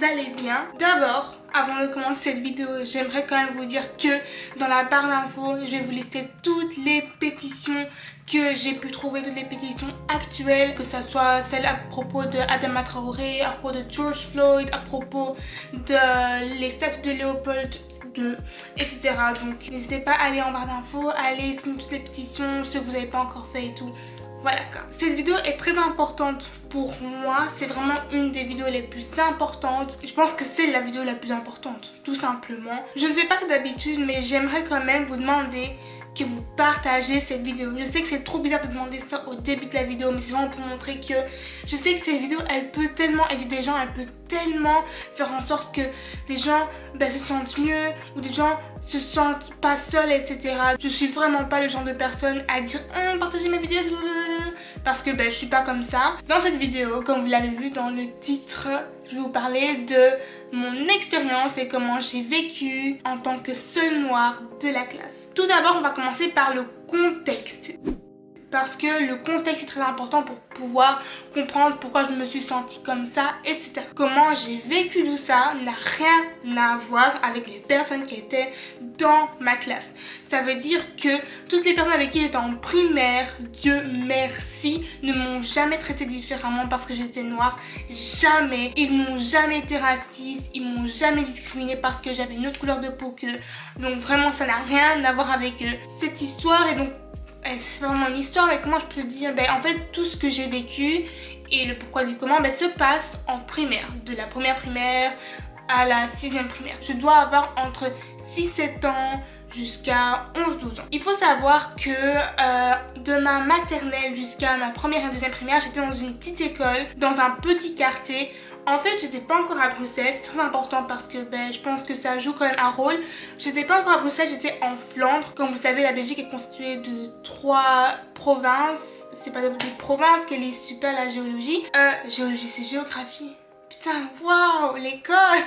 allez bien. D'abord, avant de commencer cette vidéo, j'aimerais quand même vous dire que dans la barre d'infos, je vais vous lister toutes les pétitions que j'ai pu trouver, toutes les pétitions actuelles, que ce soit celles à propos de Adama Traoré, à propos de George Floyd, à propos de les statues de Léopold II, etc. Donc n'hésitez pas à aller en barre d'infos, à aller signer toutes les pétitions, ce que vous n'avez pas encore fait et tout. Voilà quoi. Cette vidéo est très importante pour moi, c'est vraiment une des vidéos les plus importantes. Je pense que c'est la vidéo la plus importante, tout simplement. Je ne fais pas ça d'habitude, mais j'aimerais quand même vous demander que vous partagez cette vidéo. Je sais que c'est trop bizarre de demander ça au début de la vidéo, mais c'est vraiment pour montrer que je sais que cette vidéo, elle peut tellement aider des gens, elle peut tellement faire en sorte que des gens se sentent mieux, ou des gens se sentent pas seuls, etc. Je suis vraiment pas le genre de personne à dire partagez mes vidéos parce que je suis pas comme ça. Dans cette vidéo, comme vous l'avez vu dans le titre, je vais vous parler de mon expérience et comment j'ai vécu en tant que seule noire de la classe. Tout d'abord, on va commencer par le contexte. Parce que le contexte est très important pour pouvoir comprendre pourquoi je me suis sentie comme ça, etc. Comment j'ai vécu tout ça n'a rien à voir avec les personnes qui étaient dans ma classe. Ça veut dire que toutes les personnes avec qui j'étais en primaire, Dieu merci, ne m'ont jamais traité différemment parce que j'étais noire. Jamais. Ils n'ont jamais été racistes, ils m'ont jamais discriminée parce que j'avais une autre couleur de peau qu'eux. Donc vraiment, ça n'a rien à voir avec eux. Cette histoire est donc... c'est pas vraiment une histoire, mais comment je peux dire, en fait tout ce que j'ai vécu et le pourquoi du comment se passe en primaire, de la première primaire à la 6e primaire. Je dois avoir entre 6-7 ans jusqu'à 11-12 ans. Il faut savoir que de ma maternelle jusqu'à ma première et 2e primaire, j'étais dans une petite école, dans un petit quartier. En fait, j'étais pas encore à Bruxelles, c'est très important parce que je pense que ça joue quand même un rôle. J'étais pas encore à Bruxelles, j'étais en Flandre. Comme vous savez, la Belgique est constituée de 3 provinces. C'est pas des provinces, qu'elle est super la géologie. Géologie, c'est géographie. Putain, waouh, l'école.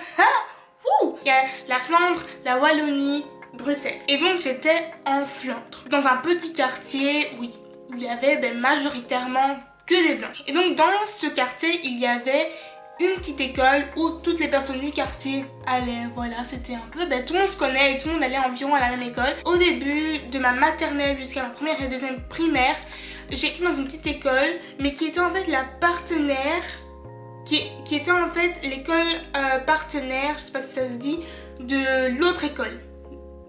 Il y a la Flandre, la Wallonie, Bruxelles. Et donc j'étais en Flandre, dans un petit quartier, oui, où il y avait majoritairement que des blancs. Et donc dans ce quartier, il y avait une petite école où toutes les personnes du quartier allaient. Voilà, c'était un peu, tout le monde se connaît et tout le monde allait environ à la même école. Au début de ma maternelle jusqu'à ma première et 2e primaire, j'étais dans une petite école, mais qui était en fait la partenaire, qui était en fait l'école partenaire, je sais pas si ça se dit, de l'autre école.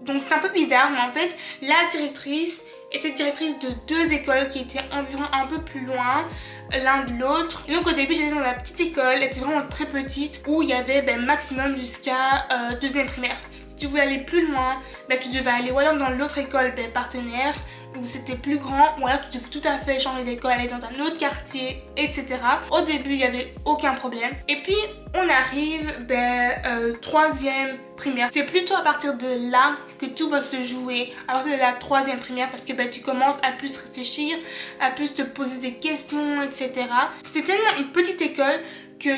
Donc c'est un peu bizarre, mais en fait la directrice était directrice de 2 écoles qui étaient environ un peu plus loin l'un de l'autre. Et donc au début j'étais dans la petite école, elle était vraiment très petite, où il y avait maximum jusqu'à 2e primaire. Si tu voulais aller plus loin, tu devais aller ou alors dans l'autre école partenaire, où c'était plus grand, ou alors tu devais tout à fait changer d'école, aller dans un autre quartier, etc. Au début il n'y avait aucun problème. Et puis on arrive 3e primaire. C'est plutôt à partir de là que tout va se jouer, à partir de la 3e primaire, parce que tu commences à plus réfléchir, à plus te poser des questions, etc. C'était tellement une petite école que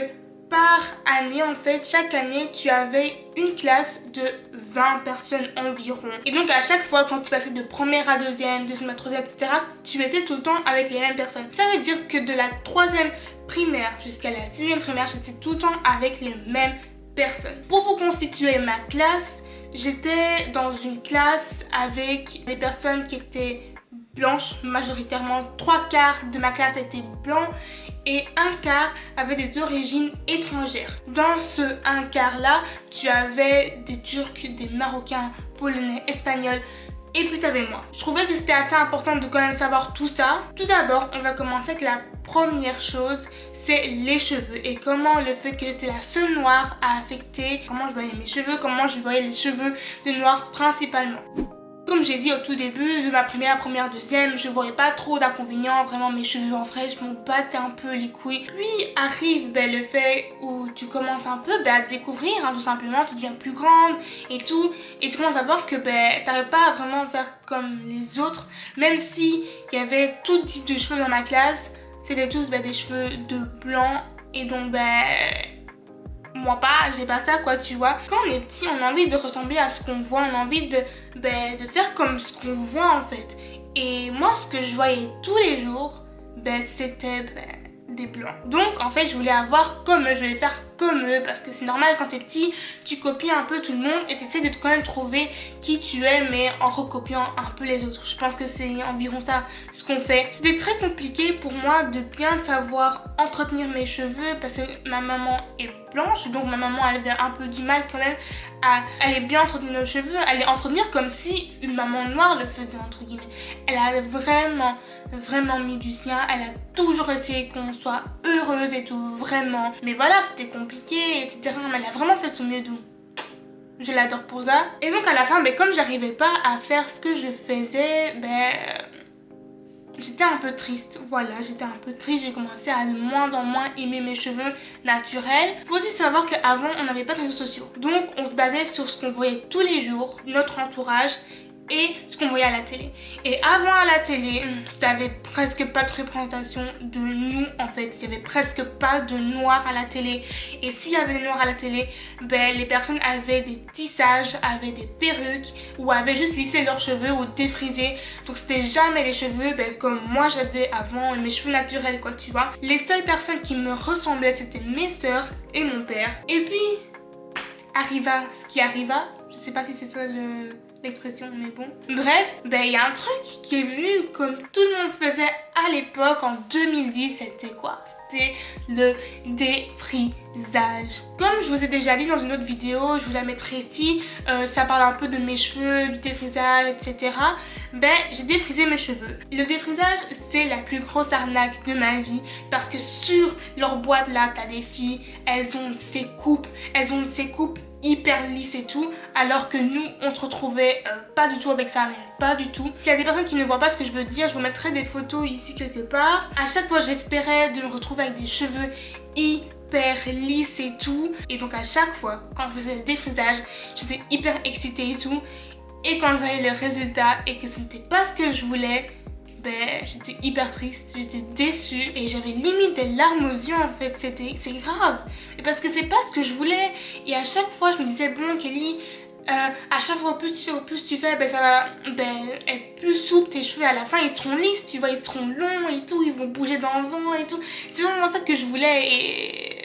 par année, en fait, chaque année, tu avais une classe de 20 personnes environ. Et donc à chaque fois, quand tu passais de première à 2e, 2e à 3e, etc., tu étais tout le temps avec les mêmes personnes. Ça veut dire que de la 3e primaire jusqu'à la 6e primaire, j'étais tout le temps avec les mêmes personnes. Pour vous constituer ma classe, j'étais dans une classe avec des personnes qui étaient blanches majoritairement. 3/4 de ma classe était blanc et 1/4 avait des origines étrangères. Dans ce 1/4 là, tu avais des Turcs, des Marocains, Polonais, Espagnols, et puis t'avais moi. Je trouvais que c'était assez important de quand même savoir tout ça. Tout d'abord, on va commencer avec la première chose, c'est les cheveux et comment le fait que j'étais la seule noire a affecté comment je voyais mes cheveux, comment je voyais les cheveux de noir principalement. Comme j'ai dit au tout début de ma première, 2e, je voyais pas trop d'inconvénients, vraiment mes cheveux en vrai, je m'en battais un peu les couilles. Puis arrive le fait où tu commences un peu à te découvrir, tout simplement, tu deviens plus grande et tout, et tu commences à voir que t'arrives pas à vraiment faire comme les autres, même si il y avait tout type de cheveux dans ma classe, c'était tous des cheveux de blanc, et donc moi pas, j'ai pas ça quoi, tu vois. Quand on est petit, on a envie de ressembler à ce qu'on voit, on a envie de faire comme ce qu'on voit en fait. Et moi ce que je voyais tous les jours, c'était des blancs. Donc en fait je voulais avoir comme eux, je voulais faire comme eux, parce que c'est normal quand t'es petit, tu copies un peu tout le monde et t'essaies de quand même trouver qui tu es, mais en recopiant un peu les autres. Je pense que c'est environ ça ce qu'on fait. C'était très compliqué pour moi de bien savoir entretenir mes cheveux parce que ma maman est blanche, donc ma maman elle avait un peu du mal quand même à aller bien entretenir nos cheveux, à les entretenir comme si une maman noire le faisait entre guillemets. Elle a vraiment mis du sien, elle a toujours essayé qu'on soit heureuse et tout, vraiment. Mais voilà, c'était compliqué, etc. Mais elle a vraiment fait son mieux, donc je l'adore pour ça. Et donc à la fin, comme j'arrivais pas à faire ce que je faisais, j'étais un peu triste. Voilà, j'étais un peu triste. J'ai commencé à de moins en moins aimer mes cheveux naturels. Faut aussi savoir qu'avant, on n'avait pas de réseaux sociaux. Donc on se basait sur ce qu'on voyait tous les jours, notre entourage, et ce qu'on voyait à la télé. Et avant à la télé, t'avais presque pas de représentation de nous en fait. Il y avait presque pas de noirs à la télé. Et s'il y avait des noirs à la télé, les personnes avaient des tissages, avaient des perruques ou avaient juste lissé leurs cheveux ou défrisé. Donc c'était jamais les cheveux comme moi j'avais avant, mes cheveux naturels quoi, tu vois. Les seules personnes qui me ressemblaient, c'était mes soeurs et mon père. Et puis arriva ce qui arriva. Je sais pas si c'est ça l'expression, mais bon. Bref, il y a un truc qui est venu comme tout le monde faisait à l'époque en 2010, c'était quoi? C'était le défrisage. Comme je vous ai déjà dit dans une autre vidéo, je vous la mettrai ici, ça parle un peu de mes cheveux, du défrisage, etc. J'ai défrisé mes cheveux. Le défrisage, c'est la plus grosse arnaque de ma vie parce que sur leur boîte là, t'as des filles, elles ont ces coupes hyper lisses et tout, alors que nous on se retrouvait pas du tout avec ça, mais pas du tout. S'il y a des personnes qui ne voient pas ce que je veux dire, je vous mettrai des photos ici quelque part. À chaque fois j'espérais de me retrouver avec des cheveux hyper lisses et tout, et donc à chaque fois quand je faisais le défrisage, j'étais hyper excitée et tout, et quand je voyais le résultat et que ce n'était pas ce que je voulais, j'étais hyper triste, j'étais déçue et j'avais limite des larmes aux yeux en fait, c'est grave. Et parce que c'est pas ce que je voulais, et à chaque fois je me disais bon Kelly, à chaque fois au plus tu fais, ça va être plus souple, tes cheveux à la fin ils seront lisses, tu vois, ils seront longs et tout, ils vont bouger dans le vent et tout. C'est vraiment ça que je voulais et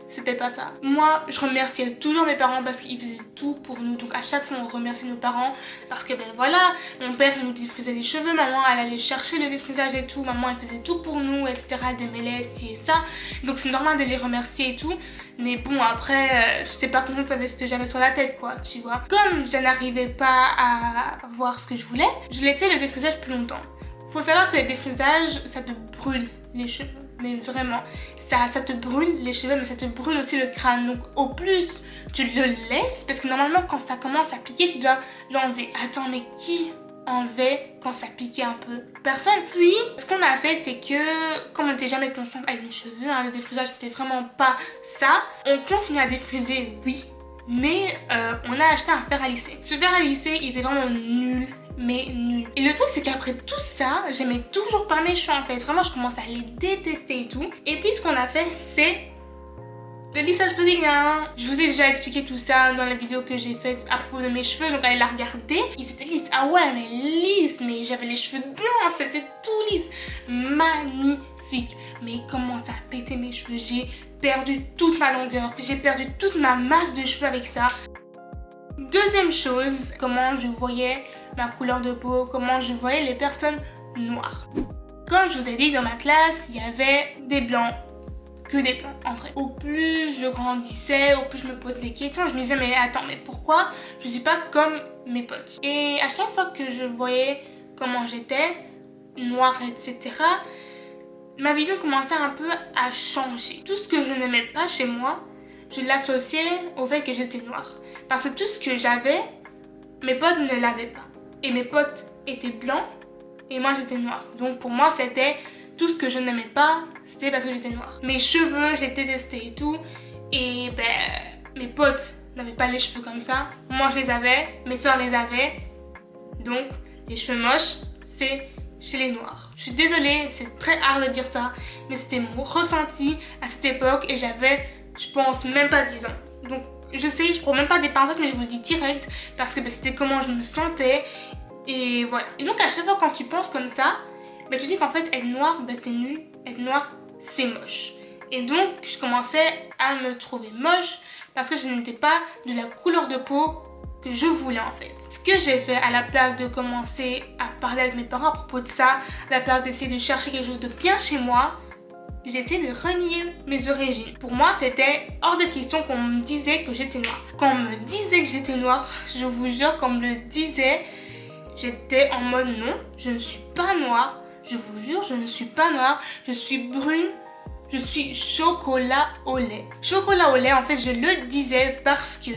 c'était pas ça. Moi, je remerciais toujours mes parents parce qu'ils faisaient tout pour nous. Donc à chaque fois, on remercie nos parents parce que voilà, mon père il nous défrisait les cheveux, maman elle allait chercher le défrisage et tout, maman elle faisait tout pour nous, etc. Elle démêlait ci et ça. Donc c'est normal de les remercier et tout. Mais bon, après, je sais pas contente avec ce que j'avais sur la tête, quoi, tu vois. Comme je n'arrivais pas à voir ce que je voulais, je laissais le défrisage plus longtemps. Faut savoir que le défrisage, ça te brûle les cheveux. Mais vraiment, ça te brûle les cheveux, mais ça te brûle aussi le crâne. Donc au plus tu le laisses, parce que normalement quand ça commence à piquer, tu dois l'enlever. Attends, mais qui enlevait quand ça piquait un peu? Personne. Puis ce qu'on a fait, c'est que comme on n'était jamais contente avec nos cheveux, le défrisage c'était vraiment pas ça, on continue à défriser, oui, mais on a acheté un fer à lisser. Ce fer à lisser, il était vraiment nul, mais nul. Et le truc c'est qu'après tout ça, j'aimais toujours pas mes cheveux en fait. Vraiment je commence à les détester et tout. Et puis ce qu'on a fait, c'est le lissage brésilien. Je vous ai déjà expliqué tout ça dans la vidéo que j'ai faite à propos de mes cheveux, donc allez la regarder. Ils étaient lisses, ah ouais mais lisses, mais j'avais les cheveux blancs, c'était tout lisse. Magnifique. Mais comment ça a pété mes cheveux, j'ai perdu toute ma longueur, j'ai perdu toute ma masse de cheveux avec ça. Deuxième chose, comment je voyais ma couleur de peau, comment je voyais les personnes noires. Comme je vous ai dit, dans ma classe, il y avait des blancs, que des blancs en vrai. Au plus je grandissais, au plus je me posais des questions, je me disais mais attends, mais pourquoi je suis pas comme mes potes? Et à chaque fois que je voyais comment j'étais, noire, etc., ma vision commençait un peu à changer. Tout ce que je n'aimais pas chez moi, je l'associais au fait que j'étais noire. Parce que tout ce que j'avais, mes potes ne l'avaient pas. Et mes potes étaient blancs et moi j'étais noire. Donc pour moi c'était tout ce que je n'aimais pas, c'était parce que j'étais noire. Mes cheveux, je les détestais et tout. Et mes potes n'avaient pas les cheveux comme ça. Moi je les avais, mes soeurs les avaient. Donc les cheveux moches, c'est chez les noirs. Je suis désolée, c'est très hard de dire ça, mais c'était mon ressenti à cette époque et j'avais, je pense, même pas 10 ans. Donc je sais, je prends même pas des pincettes, mais je vous le dis direct parce que c'était comment je me sentais. Et voilà. Et donc à chaque fois quand tu penses comme ça, tu dis qu'en fait être noir, c'est nul, être noir, c'est moche. Et donc je commençais à me trouver moche parce que je n'étais pas de la couleur de peau que je voulais en fait. Ce que j'ai fait à la place de commencer à parler avec mes parents à propos de ça, à la place d'essayer de chercher quelque chose de bien chez moi, j'ai essayé de renier mes origines. Pour moi, c'était hors de question qu'on me disait que j'étais noire. Quand on me disait que j'étais noire, je vous jure, qu'on me le disait, j'étais en mode non, je ne suis pas noire. Je vous jure, je ne suis pas noire. Je suis brune. Je suis chocolat au lait. Chocolat au lait, en fait, je le disais parce que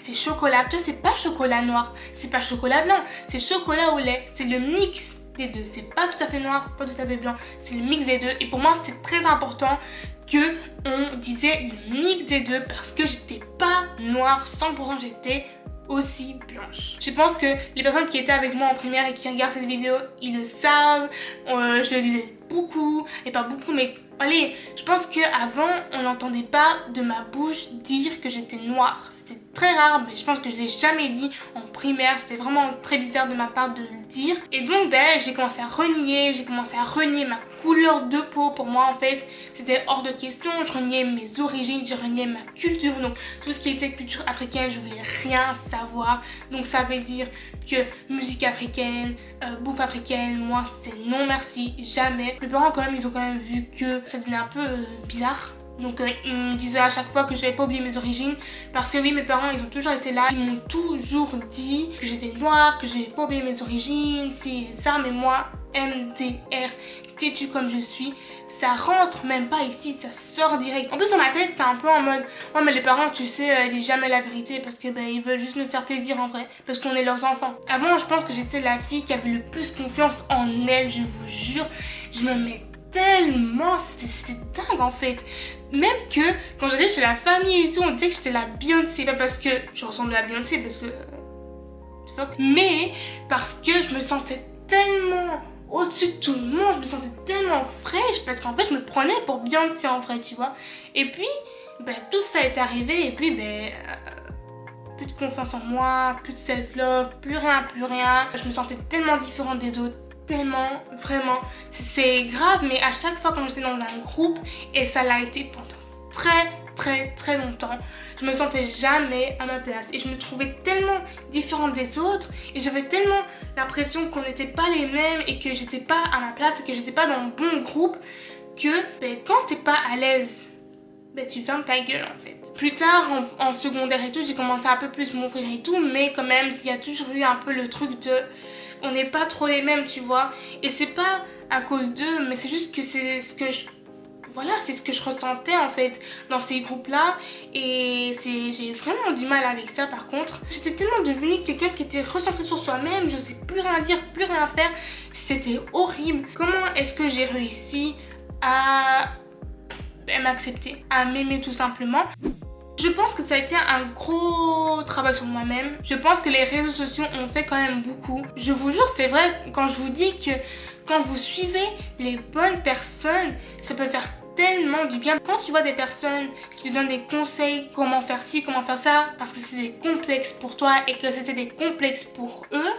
c'est chocolat. Tu vois, c'est pas chocolat noir, c'est pas chocolat blanc, c'est chocolat au lait. C'est le mix des deux. C'est pas tout à fait noir, pas tout à fait blanc. C'est le mix des deux. Et pour moi, c'est très important que on disait le mix des deux parce que j'étais pas noire 100%, j'étais aussi blanche. Je pense que les personnes qui étaient avec moi en primaire et qui regardent cette vidéo, ils le savent. Je le disais beaucoup, et pas beaucoup, mais allez, je pense qu'avant, on n'entendait pas de ma bouche dire que j'étais noire. C'était très rare, mais je pense que je l'ai jamais dit en primaire. C'était vraiment très bizarre de ma part de le dire. Et donc, j'ai commencé à renier ma couleur de peau. Pour moi, en fait, c'était hors de question. Je reniais mes origines, je reniais ma culture. Donc, tout ce qui était culture africaine, je voulais rien savoir. Donc, ça veut dire que musique africaine, bouffe africaine, moi, c'est non merci, jamais. Mes parents, quand même, ils ont quand même vu que ça devenait un peu bizarre. Donc ils me disaient à chaque fois que je n'avais pas oublié mes origines. Parce que oui, mes parents, ils ont toujours été là. Ils m'ont toujours dit que j'étais noire, que je n'avais pas oublié mes origines, c'est ça. Mais moi, MDR, têtue comme je suis, ça rentre même pas ici, ça sort direct. En plus, dans ma tête, c'était un peu en mode ouais, mais les parents, tu sais, ils disent jamais la vérité parce que ils veulent juste nous faire plaisir en vrai, parce qu'on est leurs enfants. Avant, je pense que j'étais la fille qui avait le plus confiance en elle, je vous jure. Je me mets tellement, c'était dingue en fait. Même que quand j'allais chez la famille et tout, on disait que j'étais la Beyoncé, pas parce que je ressemblais à Beyoncé, parce que mais parce que je me sentais tellement au-dessus de tout le monde, je me sentais tellement fraîche parce qu'en fait je me prenais pour Beyoncé en vrai, tu vois. Et puis tout ça est arrivé et puis plus de confiance en moi, plus de self-love, plus rien. Je me sentais tellement différente des autres, tellement, vraiment. C'est grave, mais à chaque fois quand j'étais dans un groupe, et ça l'a été pendant très longtemps, je me sentais jamais à ma place et je me trouvais tellement différente des autres et j'avais tellement l'impression qu'on n'était pas les mêmes et que j'étais pas à ma place et que j'étais pas dans le bon groupe que quand t'es pas à l'aise, tu fermes ta gueule en fait. Plus tard en secondaire et tout, j'ai commencé à un peu plus m'ouvrir et tout, mais quand même il y a toujours eu un peu le truc de on n'est pas trop les mêmes, tu vois. Et c'est pas à cause d'eux, mais c'est juste que c'est ce que c'est ce que je ressentais en fait dans ces groupes-là. Et j'ai vraiment du mal avec ça par contre. J'étais tellement devenue quelqu'un qui était recentré sur soi-même, je sais plus rien dire, plus rien faire. C'était horrible. Comment est-ce que j'ai réussi à m'accepter, à m'aimer tout simplement? Je pense que ça a été un gros travail sur moi-même. Je pense que les réseaux sociaux ont fait quand même beaucoup. Je vous jure, c'est vrai, quand je vous dis que quand vous suivez les bonnes personnes, ça peut faire tellement du bien. Quand tu vois des personnes qui te donnent des conseils, comment faire ci, comment faire ça, parce que c'est des complexes pour toi et que c'était des complexes pour eux,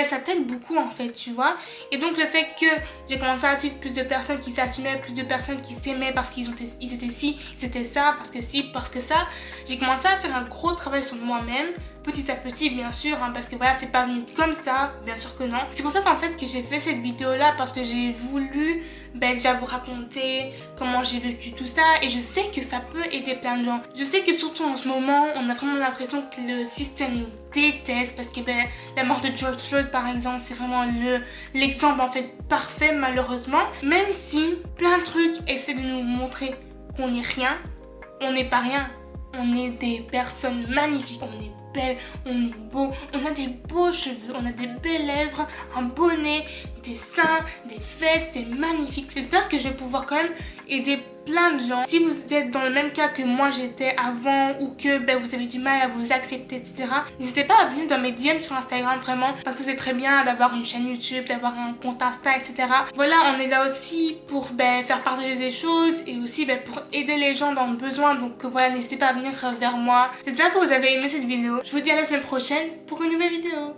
ça t'aide beaucoup en fait, tu vois. Et donc le fait que j'ai commencé à suivre plus de personnes qui s'assumaient, plus de personnes qui s'aimaient parce qu'ils étaient ci, ils étaient ça, parce que ci, parce que ça, j'ai commencé à faire un gros travail sur moi-même, petit à petit bien sûr, parce que voilà, c'est pas venu comme ça, bien sûr que non. C'est pour ça qu'en fait que j'ai fait cette vidéo là, parce que j'ai voulu déjà vous raconter comment j'ai vécu tout ça et je sais que ça peut aider plein de gens. Je sais que surtout en ce moment, on a vraiment l'impression que le système nous déteste parce que la mort de George Floyd par exemple, c'est vraiment l'exemple en fait parfait malheureusement. Même si plein de trucs essaient de nous montrer qu'on n'est rien, on n'est pas rien. On est des personnes magnifiques, on est belle, on est beau, on a des beaux cheveux, on a des belles lèvres, un beau nez, des seins, des fesses, c'est magnifique. J'espère que je vais pouvoir quand même aider plein de gens. Si vous êtes dans le même cas que moi j'étais avant ou que vous avez du mal à vous accepter, etc. N'hésitez pas à venir dans mes DM sur Instagram vraiment parce que c'est très bien d'avoir une chaîne YouTube, d'avoir un compte Insta, etc. Voilà, on est là aussi pour faire partager des choses et aussi pour aider les gens dans le besoin. Donc voilà, n'hésitez pas à venir vers moi. J'espère que vous avez aimé cette vidéo. Je vous dis à la semaine prochaine pour une nouvelle vidéo.